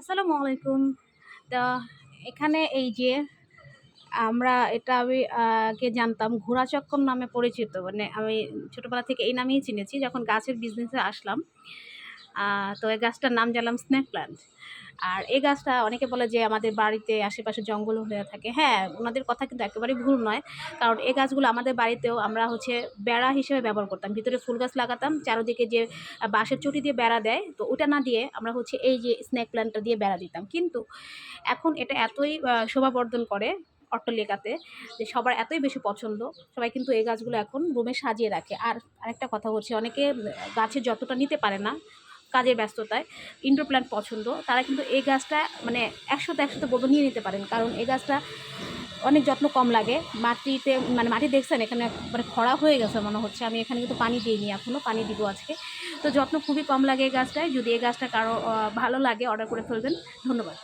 আসসালামু আলাইকুম। তা এখানে এই যে আমি আগে জানতাম ঘোড়া চক্কর নামে পরিচিত। মানে আমি ছোটবেলা থেকে এই নামেই চিনেছি। যখন গাছের বিজনেসে আসলাম, আ তো এই গাছটার নাম জানলাম স্নেক প্লান্ট। আর এই গাছটা অনেকে বলে যে আমাদের বাড়িতে আশেপাশে জঙ্গল হয়ে থাকে। হ্যাঁ, উনাদের কথা কিন্তু একেবারেই ভুল নয়। কারণ এই গাছগুলো আমাদের বাড়িতেও আমরা বেড়া হিসেবে ব্যবহার করতাম। ভিতরে ফুল গাছ লাগাতাম। চারদিকে যে বাঁশের চটি দিয়ে বেড়া দেয়, তো ওটা না দিয়ে আমরা এই যে স্নেক প্লান্টটা দিয়ে বেড়া দিতাম। কিন্তু এখন এটা এতই শোভাবর্ধন করে অট্টালিকাতে যে সবার এতই বেশি পছন্দ, সবাই কিন্তু এই গাছগুলো এখন রুমে সাজিয়ে রাখে। আর আরেকটা কথা হচ্ছে অনেকে গাছের যত্নটা নিতে পারে না কাজের ব্যস্ততায়, ইনডোর প্ল্যান্ট পছন্দ, তারা কিন্তু এই গাছটা মানে ১০০ তে ১০০ বলব নিয়ে নিতে পারেন। কারণ এই গাছটা অনেক যত্ন কম লাগে। মাটিতে মানে মাটি দেখছেন এখানে মানে খরা হয়ে গেছে মনে হচ্ছে। আমি এখানে কিন্তু পানি দিইনি এখনও, পানি দিব আজকে। তো যত্ন খুবই কম লাগে এই গাছটায়। যদি এই গাছটা কারো ভালো লাগে অর্ডার করে ফেলবেন। ধন্যবাদ।